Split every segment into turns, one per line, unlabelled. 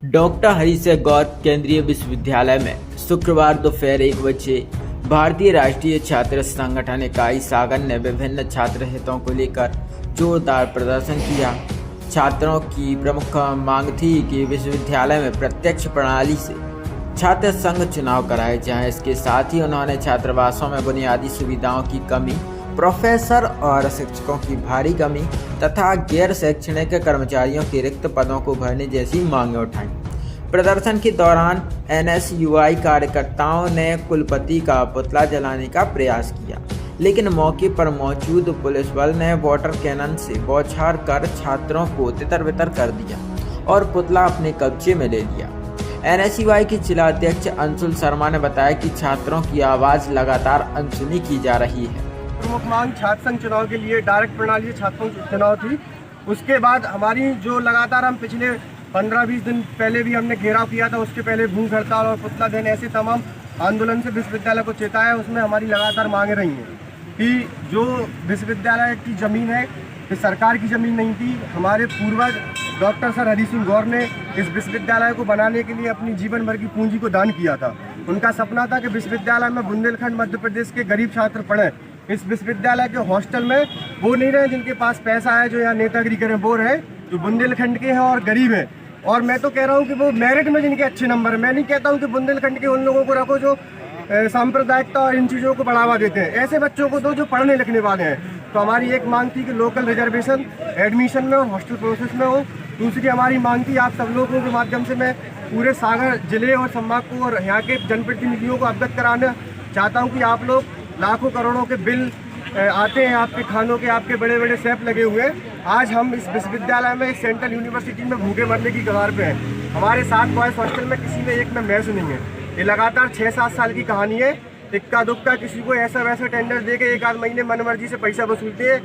Doctor Harisingh गौर केंद्रीय विश्वविद्यालय में शुक्रवार दोपहर 1 बजे भारतीय राष्ट्रीय छात्र संगठन इकाई सागर ने विभिन्न छात्र हितों को लेकर जोरदार प्रदर्शन किया। छात्रों की प्रमुख मांग थी कि विश्वविद्यालय में प्रत्यक्ष प्रणाली से छात्र संघ चुनाव कराए जाएं। इसके साथ ही उन्होंने छात्रावासों में बुनियादी सुविधाओं की कमी, प्रोफेसर और शिक्षकों की भारी कमी तथा गैर शैक्षणिक कर्मचारियों के रिक्त पदों को भरने जैसी मांगें उठाईं। प्रदर्शन के दौरान एनएसयूआई कार्यकर्ताओं ने कुलपति का पुतला जलाने का प्रयास किया, लेकिन मौके पर मौजूद पुलिस बल ने वाटर कैनन से बौछार कर छात्रों को तितर-बितर कर दिया और पुतला अपने कब्जे में ले लिया। एनएसयूआई के जिला अध्यक्ष अंशुल शर्मा ने बताया कि छात्रों की आवाज़ लगातार अनसुनी की जा रही है।
प्रमुख मांग छात्र संघ चुनाव के लिए डायरेक्ट प्रणाली से छात्रों चुनाव थी। उसके बाद हमारी जो लगातार हम पिछले 15-20 दिन पहले भी हमने घेराव किया था, उसके पहले भूख हड़ताल और पुतला दहन ऐसे तमाम आंदोलन से विश्वविद्यालय को चेताया। उसमें हमारी लगातार मांगे रही हैं कि जो विश्वविद्यालय की ज़मीन है ये सरकार की ज़मीन नहीं थी। हमारे पूर्वज डॉक्टर सर हरिसिंह गौर ने इस विश्वविद्यालय को बनाने के लिए अपनी जीवन भर की पूंजी को दान किया था। उनका सपना था कि विश्वविद्यालय में बुंदेलखंड मध्य प्रदेश के गरीब छात्र पढ़ें। इस विश्वविद्यालय के हॉस्टल में वो नहीं रहे जिनके पास पैसा है, जो यहाँ नेतागिरी करें, वो रहे जो बुंदेलखंड के हैं और गरीब हैं। और मैं तो कह रहा हूँ कि वो मेरिट में जिनके अच्छे नंबर है। मैं नहीं कहता हूँ कि बुंदेलखंड के उन लोगों को रखो जो सांप्रदायिकता और इन चीज़ों को बढ़ावा देते हैं। ऐसे बच्चों को दो जो पढ़ने लिखने वाले हैं। तो हमारी एक मांग थी कि लोकल रिजर्वेशन एडमिशन में और हॉस्टल प्रोसेस में हो। दूसरी हमारी मांग थी, आप सब लोगों के माध्यम से मैं पूरे सागर जिले और संभाग को और यहाँ के जनप्रतिनिधियों को अवगत कराना चाहता हूँ कि आप लोग लाखों करोड़ों के बिल आते हैं आपके खानों के, आपके बड़े बड़े सैप लगे हुए हैं। आज हम इस विश्वविद्यालय में इस सेंट्रल यूनिवर्सिटी में भूखे मरने की कगार पे हैं। हमारे 7 बॉयज़ हॉस्टल में किसी में एक में मैस नहीं है। ये लगातार 6-7 साल की कहानी है। इक्का दुक्का किसी को ऐसा वैसा टेंडर दे के 1-8 महीने मनमर्जी से पैसा वसूलते हैं।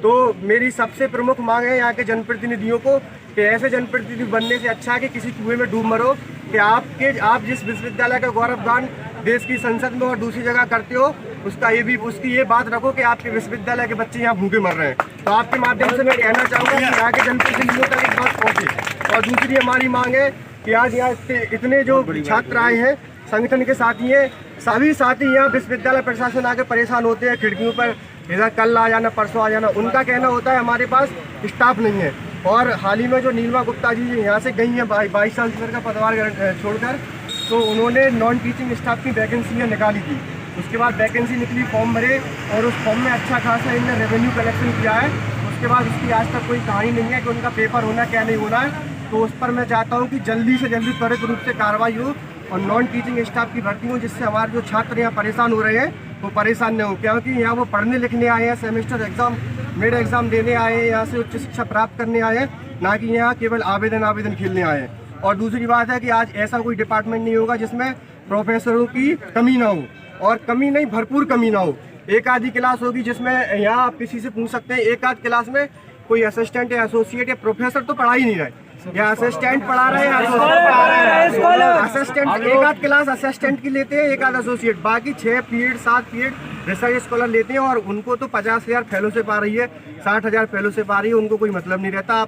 तो मेरी सबसे प्रमुख मांग है यहाँ के जनप्रतिनिधियों को कि ऐसे जनप्रतिनिधि बनने से अच्छा है कि किसी कुएं में डूब मरो। कि आप जिस विश्वविद्यालय का गौरवगान देश की संसद में और दूसरी जगह करते हो, उसकी ये बात रखो कि आपके विश्वविद्यालय के बच्चे यहाँ भूखे मर रहे हैं। तो आपके माध्यम से मैं कहना चाहूँगा कि यहाँ के जनप्रतिनिधियों तक एक बात पहुँचे। और दूसरी हमारी मांग है कि आज यहाँ इतने जो छात्र आए हैं, संगठन के साथी हैं, सभी साथी यहाँ विश्वविद्यालय प्रशासन आके परेशान होते हैं खिड़कियों पर, इधर कल आ जाना, परसों आ जाना। उनका कहना होता है हमारे पास स्टाफ नहीं है। और हाल ही में जो नीलमा गुप्ता जी यहाँ से गई हैं 22 चांसलर का पदभार छोड़कर, तो उन्होंने नॉन टीचिंग स्टाफ की वैकेंसियाँ निकाली थी। उसके बाद वैकेंसी निकली, फॉर्म भरे और उस फॉर्म में अच्छा खासा इनने रेवेन्यू कलेक्शन किया है। उसके बाद उसकी आज तक कोई कहानी नहीं है कि उनका पेपर होना क्या नहीं होना है। तो उस पर मैं चाहता हूँ कि जल्दी से जल्दी त्वरित रूप से कार्रवाई हो और नॉन टीचिंग स्टाफ की भर्ती हो, जिससे हमारे जो छात्र यहाँ परेशान हो रहे हैं वो परेशान नहीं हो। क्योंकि यहाँ वो पढ़ने लिखने आए हैं, सेमेस्टर एग्ज़ाम, मिड एग्ज़ाम देने आए हैं, यहाँ से उच्च शिक्षा प्राप्त करने आए हैं, ना कि यहाँ केवल आवेदन खेलने आए हैं। और दूसरी बात है कि आज ऐसा कोई डिपार्टमेंट नहीं होगा जिसमें प्रोफेसरों की कमी ना हो, और कमी नहीं भरपूर कमी ना हो। एक आधी क्लास होगी जिसमें यहाँ आप किसी से पूछ सकते हैं, एक आध क्लास में कोई असिस्टेंट या एसोसिएट या प्रोफेसर तो पढ़ा ही नहीं रहे, या असिस्टेंट पढ़ा रहे हैं, असिस्टेंट एक आध क्लास असिस्टेंट की लेते हैं, एक आध एसोसिएट, बाकी 6 पीरियड 7 पीरियड रिसर्च स्कॉलर लेते हैं। और उनको तो 50,000 फेलोशिप आ रही है, 60,000 फेलोशिप आ रही है, उनको कोई मतलब नहीं रहता।